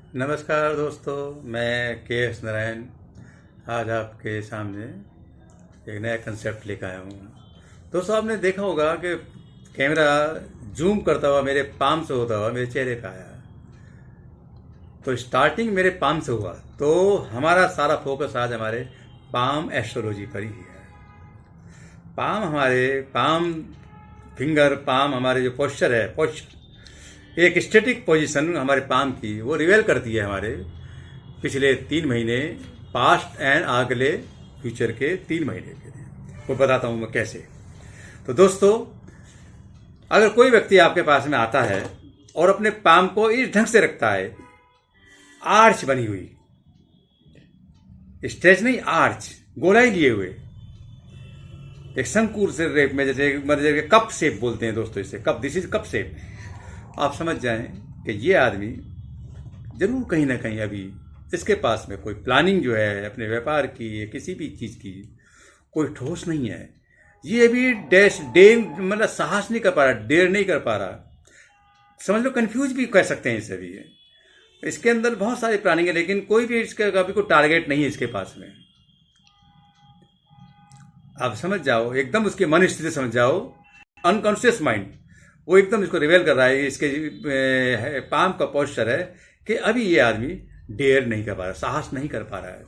नमस्कार दोस्तों, मैं के एस नारायण आज आपके सामने एक नया कंसेप्ट लेकर आया हूँ। दोस्तों, आपने देखा होगा कि कैमरा जूम करता हुआ मेरे पाम से होता हुआ मेरे चेहरे पे आया। तो स्टार्टिंग मेरे पाम से हुआ, तो हमारा सारा फोकस आज हमारे पाम एस्ट्रोलॉजी पर ही है। पाम फिंगर पाम हमारे जो पोस्चर है, एक स्टैटिक पोजीशन हमारे पाम की वो रिवेल करती है हमारे पिछले 3 महीने, पास्ट एंड अगले फ्यूचर के 3 महीने के लिए। वो बताता हूँ मैं कैसे। तो दोस्तों, अगर कोई व्यक्ति आपके पास में आता है और अपने पाम को इस ढंग से रखता है, आर्च बनी हुई, स्ट्रेच नहीं, आर्च, गोलाई लिए हुए, एक शंकुर से रेप में, जैसे कप शेप बोलते हैं दोस्तों, इसे cup, this is cup shape. आप समझ जाएं कि ये आदमी जरूर कहीं ना कहीं अभी इसके पास में कोई प्लानिंग जो है अपने व्यापार की, किसी भी चीज़ की, कोई ठोस नहीं है। ये अभी मतलब साहस नहीं कर पा रहा, डेयर नहीं कर पा रहा, समझ लो कंफ्यूज भी कह सकते हैं इसे भी। इसके अंदर बहुत सारी प्लानिंग है, लेकिन कोई भी इसका कभी कोई टारगेट नहीं है इसके पास में। आप समझ जाओ, एकदम उसके मन स्थिति समझ जाओ, अनकॉन्शियस माइंड वो एकदम इसको रिवेल कर रहा है। इसके पाम का पोस्चर है कि अभी ये आदमी डेयर नहीं कर पा रहा, साहस नहीं कर पा रहा है।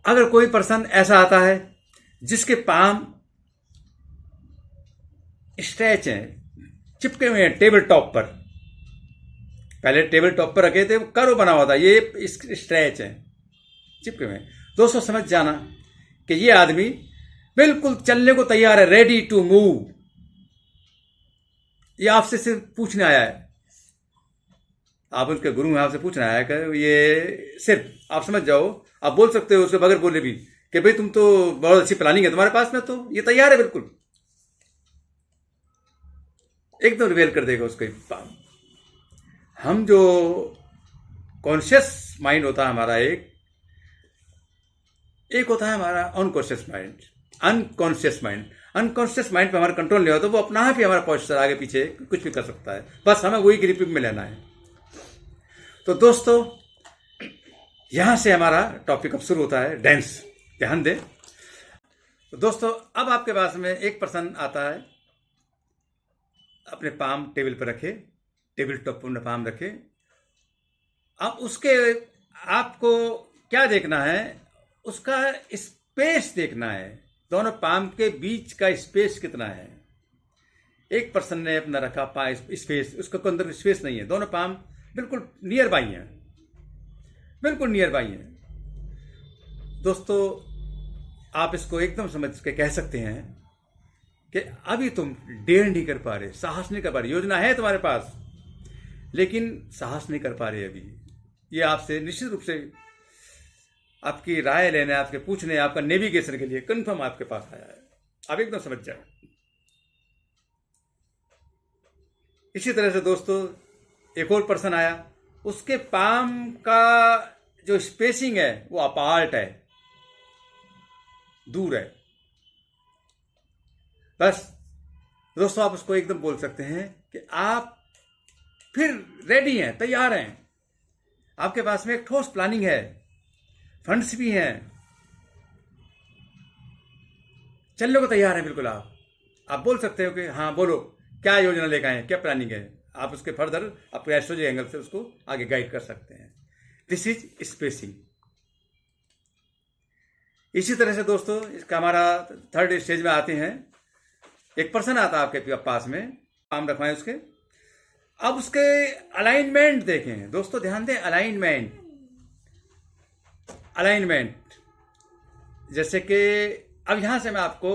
अगर कोई पर्सन ऐसा आता है जिसके पाम स्ट्रेच हैं, चिपके हुए हैं टेबल टॉप पर, पहले टेबल टॉप पर रखे थे, वो कर्व बना हुआ था, ये स्ट्रेच है, चिपके हुए। दोस्तों समझ जाना कि ये आदमी बिल्कुल चलने को तैयार है, रेडी टू मूव। ये आपसे सिर्फ पूछने आया है, आप उनके गुरु हैं, आपसे पूछना आया कि ये सिर्फ आप समझ जाओ। आप बोल सकते हो उसके बगैर बोले भी कि भाई तुम तो बहुत अच्छी प्लानिंग है तुम्हारे पास में, तो ये तैयार है, बिल्कुल एकदम रिवेल कर देगा उसको पाम। हम जो कॉन्शियस माइंड होता है हमारा, एक होता है हमारा अनकॉन्शियस माइंड। अनकॉन्शियस माइंड पे हमारा कंट्रोल नहीं होता, वो अपना ही हमारा पोस्चर आगे पीछे कुछ भी कर सकता है, बस हमें वही ग्रिप में लेना है। तो दोस्तों, यहां से हमारा टॉपिक अब शुरू होता है, डांस। ध्यान दें। तो दोस्तों, अब आपके पास में एक पर्सन आता है, अपने पाम टेबल पर रखे, टेबल टॉप पर अपना पाम रखे। अब उसके आपको क्या देखना है, उसका स्पेस देखना है, दोनों पाम के बीच का स्पेस कितना है। एक पर्सन ने अपना रखा स्पेस, उसके अंदर स्पेस नहीं है, दोनों पाम बिल्कुल नियर बाई हैं, बिल्कुल नियर बाई हैं। दोस्तों, आप इसको एकदम समझ के कह सकते हैं कि अभी तुम डेयर नहीं कर पा रहे, साहस नहीं कर पा रहे, योजना है तुम्हारे पास लेकिन साहस नहीं कर पा रहे अभी। ये आपसे निश्चित रूप से आपकी राय लेने, आपके पूछने, आपका नेविगेशन के लिए कंफर्म आपके पास आया है। आप एकदम समझ जाए। इसी तरह से दोस्तों, एक और पर्सन आया, उसके पाम का जो स्पेसिंग है वो अपार्ट है, दूर है। बस दोस्तों, आप उसको एकदम बोल सकते हैं कि आप फिर रेडी हैं, तैयार हैं, आपके पास में एक ठोस प्लानिंग है, फंड्स भी हैं, चलने को तैयार है बिल्कुल। आप बोल सकते हो कि हाँ बोलो, क्या योजना लेकर आए, क्या प्लानिंग है। आप उसके फर्दर अपने एस्ट्रोलॉजी एंगल से उसको आगे गाइड कर सकते हैं। This is spacing. इसी तरह से दोस्तों, इसका हमारा थर्ड स्टेज में आते हैं। एक पर्सन आता है आपके पास में, पाम रखवाएं उसके। अब उसके अलाइनमेंट देखें दोस्तों, ध्यान दें, अलाइनमेंट। जैसे कि अब यहां से मैं आपको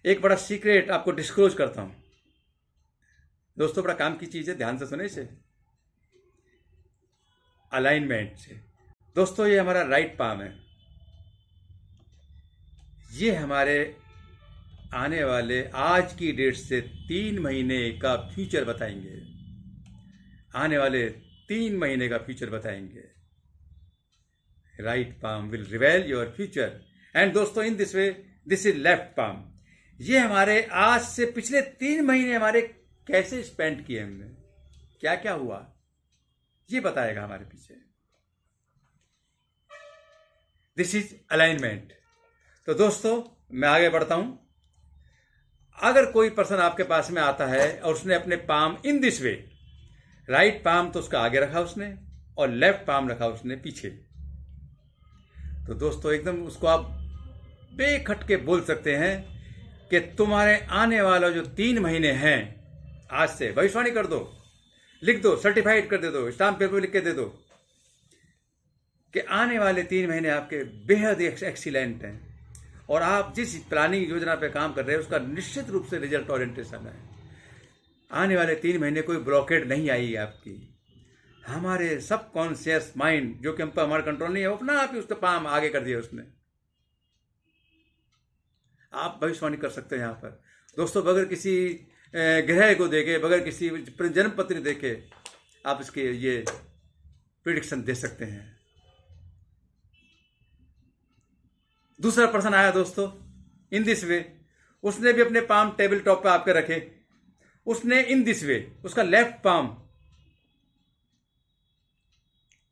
एक बड़ा सीक्रेट आपको डिस्क्लोज करता हूं दोस्तों, बड़ा काम की चीज है, ध्यान से सुने इसे। अलाइनमेंट से दोस्तों, ये हमारा राइट पाम है, ये हमारे आने वाले आज की डेट से 3 महीने का फ्यूचर बताएंगे, आने वाले 3 महीने का फ्यूचर बताएंगे। Right palm will reveal your future. And दोस्तों, in this way, this is left palm. ये हमारे आज से पिछले 3 महीने हमारे कैसे स्पेंड किए हमने, क्या क्या हुआ, ये बताएगा हमारे पीछे। This is alignment. तो दोस्तों मैं आगे बढ़ता हूं। अगर कोई पर्सन आपके पास में आता है और उसने अपने palm in this way, right palm तो उसका आगे रखा उसने और लेफ्ट पाम रखा उसने पीछे, तो दोस्तों एकदम उसको आप बेखटके बोल सकते हैं कि तुम्हारे आने वाला जो 3 महीने हैं, आज से भविष्यवाणी कर दो, लिख दो, सर्टिफाइड कर दे दो, स्टाम्प पेपर लिख के दे दो कि आने वाले 3 महीने आपके बेहद एक्सीलेंट हैं और आप जिस प्लानिंग योजना पे काम कर रहे हैं उसका निश्चित रूप से रिजल्ट ओरिएंटेशन है। आने वाले 3 महीने कोई ब्लॉकेट नहीं आई आपकी। हमारे सबकॉन्शियस माइंड जो कि हम पर हमारा कंट्रोल नहीं है, वो अपना आप ही उसका पाम आगे कर दिया उसने। आप भविष्यवाणी कर सकते हैं यहाँ पर दोस्तों, बगैर किसी ग्रह को देखे, बगैर किसी जन्म पत्री देखे आप इसके ये प्रिडिक्शन दे सकते हैं। दूसरा पर्सन आया दोस्तों इन दिस वे, उसने भी अपने पाम टेबल टॉप पे आपके रखे, उसने इन दिस वे, उसका लेफ्ट पाम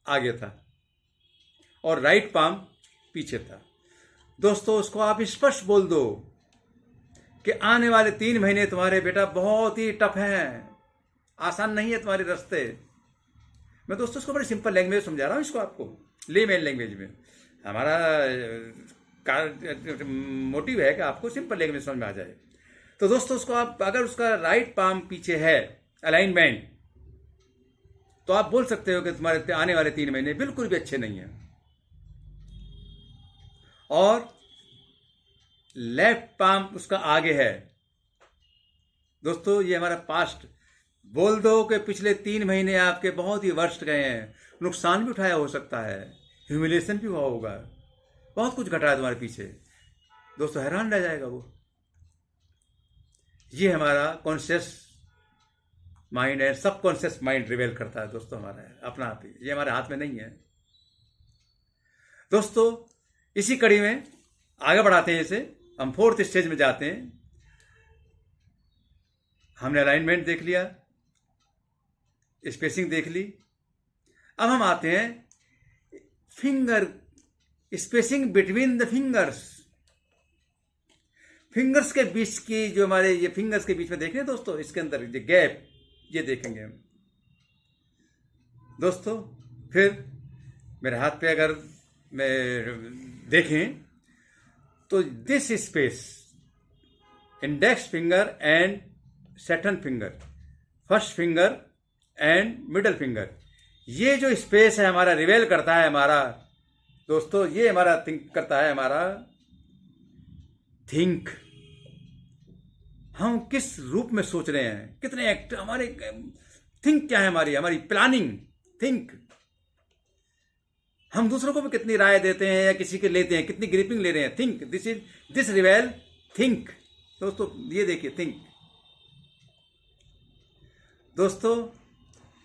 आगे था और राइट पाम पीछे था। दोस्तों उसको आप स्पष्ट बोल दो कि आने वाले 3 महीने तुम्हारे बेटा बहुत ही टफ हैं, आसान नहीं है तुम्हारे रास्ते। मैं दोस्तों इसको बड़ी सिंपल लैंग्वेज समझा रहा हूँ इसको, आपको लेमैन लैंग्वेज में। हमारा मोटिव है कि आपको सिंपल लैंग्वेज समझ में आ जाए। तो दोस्तों उसको आप, अगर उसका राइट पाम पीछे है अलाइनमेंट, तो आप बोल सकते हो कि तुम्हारे आने वाले 3 महीने बिल्कुल भी अच्छे नहीं हैं। और लेफ्ट पाम उसका आगे है दोस्तों, ये हमारा पास्ट। बोल दो कि पिछले 3 महीने आपके बहुत ही वर्स्ट गए हैं, नुकसान भी उठाया हो सकता है, ह्यूमिलेशन भी हुआ होगा, बहुत कुछ घटा है तुम्हारे पीछे। दोस्तों हैरान रह जाएगा वो। ये हमारा कॉन्शियस माइंड है, सबकॉन्शियस माइंड रिवेल करता है दोस्तों, हमारा है अपना आप ही, ये हमारे हाथ में नहीं है। दोस्तों इसी कड़ी में आगे बढ़ाते हैं, इसे हम 4th स्टेज में जाते हैं। हमने अलाइनमेंट देख लिया, स्पेसिंग देख ली, अब हम आते हैं finger spacing between the fingers. Fingers के बीच की जो हमारे ये फिंगर्स के बीच में देख रहे हैं दोस्तों, इसके अंदर ये गैप, ये देखेंगे हम दोस्तों। फिर मेरे हाथ पे अगर मैं देखें तो this space, index finger and center finger, first finger and middle finger, ये जो स्पेस है हमारा रिवेल करता है हमारा दोस्तों, ये हमारा थिंक करता है हमारा थिंक। हम किस रूप में सोच रहे हैं, कितने एक्ट हमारे थिंक क्या है, हमारी प्लानिंग थिंक। हम दूसरों को भी कितनी राय देते हैं या किसी के लेते हैं, कितनी ग्रिपिंग ले रहे हैं, थिंक। दिस रिवेल थिंक दोस्तों, ये देखिए थिंक। दोस्तों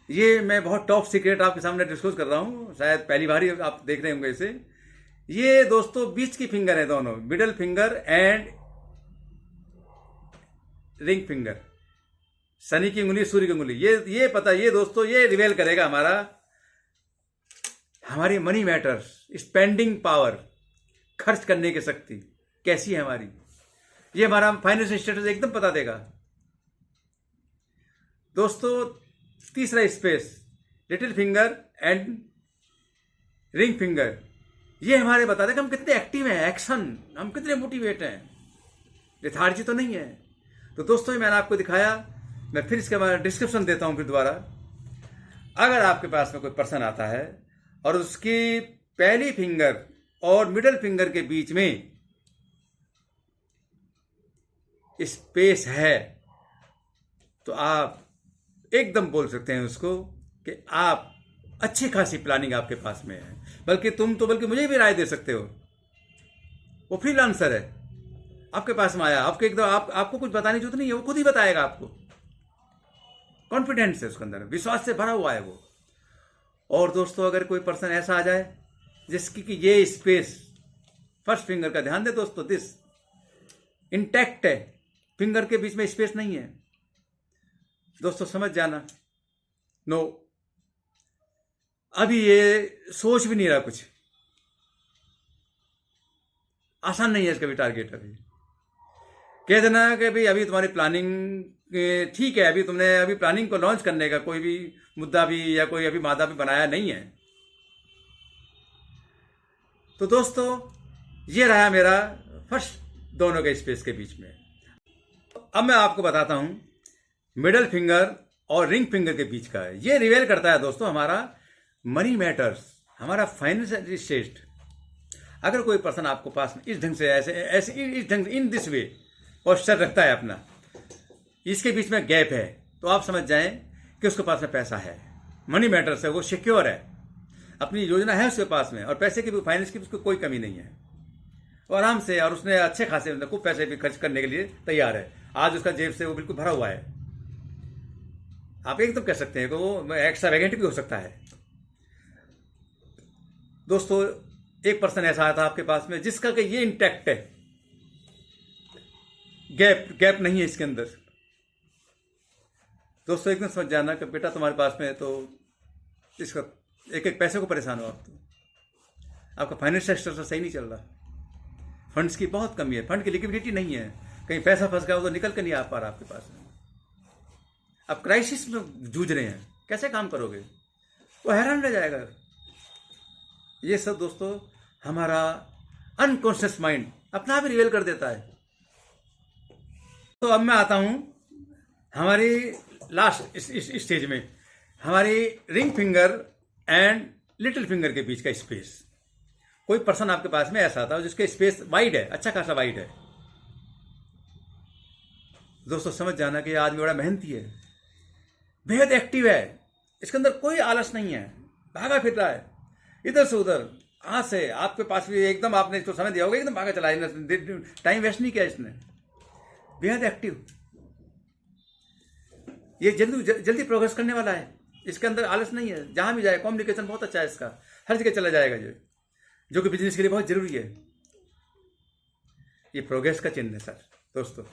ये मैं बहुत टॉप सीक्रेट आपके सामने डिस्कस कर रहा हूं, शायद पहली बार ही आप देख रहे होंगे इसे। ये दोस्तों बीच की फिंगर है दोनों, middle finger and ring finger, Shani की उंगली, सूर्य की उंगली। ये पता, ये दोस्तों ये रिवेल करेगा हमारी मनी मैटर्स, स्पेंडिंग पावर, खर्च करने की शक्ति कैसी है हमारी। ये हमारा फाइनेंशियल स्टेटस एकदम बता देगा दोस्तों। तीसरा space, little finger and ring finger, ये हमारे बता देगा हम कितने एक्टिव हैं, एक्शन, हम कितने मोटिवेट हैं, लेथार्जी तो नहीं है। तो दोस्तों मैंने आपको दिखाया, मैं फिर इसके बारे में डिस्क्रिप्शन देता हूं फिर दोबारा। अगर आपके पास में कोई पर्सन आता है और उसकी पहली फिंगर और मिडल फिंगर के बीच में स्पेस है, तो आप एकदम बोल सकते हैं उसको कि आप अच्छी खासी प्लानिंग आपके पास में है। बल्कि मुझे भी राय दे सकते हो, वो फ्रीलांसर है, आपके पास में आया, आपको कुछ बताने की जरूरत नहीं है, वो खुद ही बताएगा आपको। कॉन्फिडेंस है उसके अंदर, विश्वास से भरा हुआ है वो। और दोस्तों अगर कोई पर्सन ऐसा आ जाए जिसकी कि ये स्पेस फर्स्ट फिंगर का, ध्यान दे दोस्तों, दिस इंटैक्ट है, फिंगर के बीच में स्पेस नहीं है दोस्तों, समझ जाना नो, अभी ये सोच भी नहीं रहा कुछ। आसान नहीं है इसका भी टारगेट। अभी कह देना कि भाई अभी तुम्हारी प्लानिंग ठीक है, अभी तुमने अभी प्लानिंग को लॉन्च करने का कोई भी मुद्दा भी या कोई अभी मादा भी बनाया नहीं है। तो दोस्तों, ये रहा मेरा फर्स्ट दोनों के स्पेस के बीच में। अब मैं आपको बताता हूं मिडल फिंगर और रिंग फिंगर के बीच का है। ये रिवेल करता है दोस्तों हमारा मनी मैटर्स, हमारा फाइनेंशियल स्टेट। अगर कोई पर्सन आपको पास में इस ढंग से ऐसे इस ढंग इन दिस वे पोस्चर रखता है अपना, इसके बीच में गैप है, तो आप समझ जाएं कि उसके पास में पैसा है, मनी मैटर्स है, वो सिक्योर है, अपनी योजना है उसके पास में, और पैसे की भी, फाइनेंस की उसको कोई कमी नहीं है, वो आराम से, और उसने अच्छे खासे खूब पैसे भी खर्च करने के लिए तैयार है। आज उसका जेब से वो बिल्कुल भरा हुआ है। आप एकदम कह सकते हैं कि वो एक्स्ट्रा वैगेंट भी हो सकता है। दोस्तों, एक पर्सन ऐसा आया था आपके पास में जिसका कि ये इंटैक्ट है, गैप नहीं है इसके अंदर। दोस्तों, एकदम समझ जाना कि बेटा तुम्हारे पास में तो इसका एक एक पैसे को परेशान हो आप, तो आपका फाइनेंशियल स्ट्रक्चर सही नहीं चल रहा, फंड्स की बहुत कमी है, फंड की लिक्विडिटी नहीं है, कहीं पैसा फंस गया हो तो निकल कर नहीं आ पा रहा आपके पास में, आप क्राइसिस में जूझ रहे हैं, कैसे काम करोगे, वो हैरान रह जाएगा। ये सब दोस्तों हमारा अनकॉन्शियस माइंड अपना भी रिवेल कर देता है। तो अब मैं आता हूं हमारी लास्ट स्टेज में, हमारी ring finger and little finger के बीच का स्पेस। कोई पर्सन आपके पास में ऐसा आता है जिसके स्पेस वाइड है, अच्छा खासा वाइड है। दोस्तों, समझ जाना कि आदमी बड़ा मेहनती है, बेहद एक्टिव है, इसके अंदर कोई आलस नहीं है, भागा फिर रहा है इधर से उधर, आज से आपके पास भी एकदम, आपने इसको समय दिया होगा, एकदम भागा चला, टाइम वेस्ट नहीं किया इसने, बेहद एक्टिव। ये जल्दी प्रोग्रेस करने वाला है, इसके अंदर आलस नहीं है, जहां भी जाए कम्युनिकेशन बहुत अच्छा है इसका, हर जगह चला जाएगा, जो कि बिजनेस के लिए बहुत जरूरी है। ये प्रोग्रेस का चिन्ह है सर दोस्तों।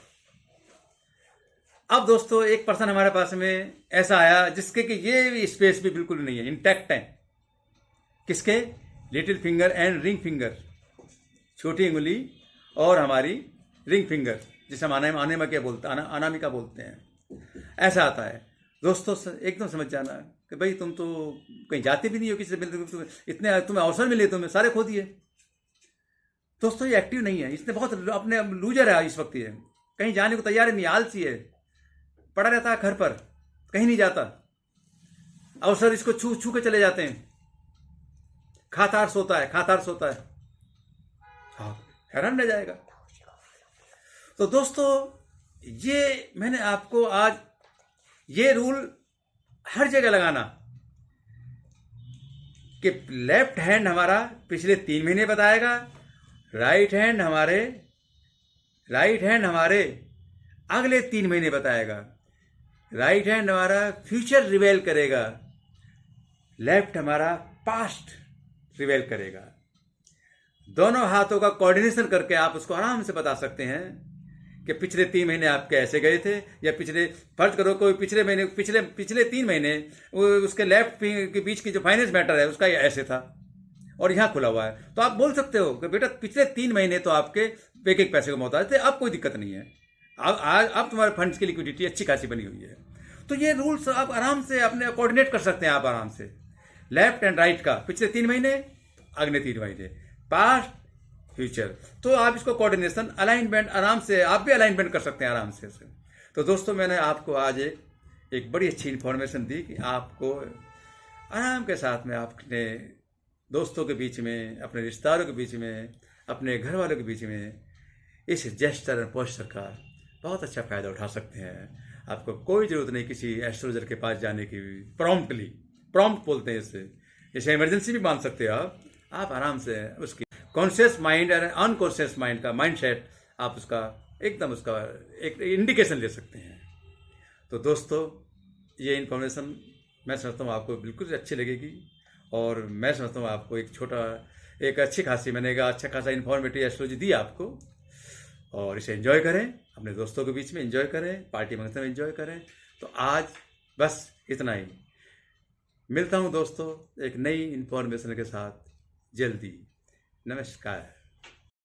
अब दोस्तों, एक पर्सन हमारे पास में ऐसा आया जिसके कि ये स्पेस भी बिल्कुल नहीं है, इंटैक्ट है। किसके? Little finger and ring finger, छोटी उंगली और हमारी रिंग फिंगर, जिसे हम अनामिका बोलते हैं, अनामिका बोलते हैं। ऐसा आता है दोस्तों, एकदम समझ जाना कि भाई तुम तो कहीं जाते भी नहीं हो, किसी से मिलते, इतने तुम्हें अवसर मिले, तुम्हें सारे खो दिए। दोस्तों, ये एक्टिव नहीं है, इसने बहुत अपने लूजर है इस वक्त, ये कहीं जाने को तैयार नहीं, आलसी है, पड़ा रहता है घर पर, कहीं नहीं जाता, अवसर इसको छू छू के चले जाते हैं, खातार सोता है, हाँ, हैरान रह जाएगा। तो दोस्तों, ये मैंने आपको आज ये रूल हर जगह लगाना कि लेफ्ट हैंड हमारा पिछले 3 महीने बताएगा, राइट हैंड हमारे अगले 3 महीने बताएगा, राइट हैंड हमारा फ्यूचर रिवेल करेगा, लेफ्ट हमारा पास्ट रिवेल करेगा। दोनों हाथों का कोऑर्डिनेशन करके आप उसको आराम से बता सकते हैं कि पिछले 3 महीने आपके ऐसे गए थे, या फर्ज करो कोई पिछले 3 महीने उसके लेफ्ट के बीच की जो फाइनेंस मैटर है उसका ऐसे था और यहाँ खुला हुआ है, तो आप बोल सकते हो कि बेटा पिछले 3 महीने तो आपके एक पैसे को मोहताज थे, अब कोई दिक्कत नहीं है, अब तुम्हारे फंड्स की लिक्विडिटी अच्छी खासी बनी हुई है। तो ये रूल्स आप आराम से अपने कोऑर्डिनेट कर सकते हैं, आप आराम से लेफ्ट एंड राइट का, पिछले 3 महीने, अगले 3 महीने, पास्ट फ्यूचर, तो आप इसको कोऑर्डिनेशन, अलाइनमेंट आराम से आप भी अलाइनमेंट कर सकते हैं आराम से। तो दोस्तों, मैंने आपको आज एक बड़ी अच्छी इन्फॉर्मेशन दी कि आपको आराम के साथ में अपने दोस्तों के बीच में, अपने रिश्तेदारों के बीच में, अपने घर वालों के बीच में इस जेस्चर एंड पोस्चर का बहुत अच्छा फायदा उठा सकते हैं। आपको कोई जरूरत नहीं किसी एस्ट्रोलॉजर के पास जाने की, प्रॉम्प्ट बोलते हैं इसे इमरजेंसी भी मान सकते हो आप आराम से उसकी कॉन्शियस माइंड और अनकॉन्शियस माइंड का माइंडसेट, आप उसका एकदम उसका एक इंडिकेशन ले सकते हैं। तो दोस्तों, ये इन्फॉर्मेशन मैं समझता हूँ आपको बिल्कुल अच्छी लगेगी, और मैं समझता हूँ आपको एक अच्छी खासी, मैंने कहा अच्छा खासा इन्फॉर्मेटिव एस्ट्रोलॉजी दी आपको, और इसे एंजॉय करें, अपने दोस्तों के बीच में एंजॉय करें, पार्टी फंक्शन में एंजॉय करें। तो आज बस इतना ही। मिलता हूँ दोस्तों एक नई इन्फॉर्मेशन के साथ जल्दी। नमस्कार।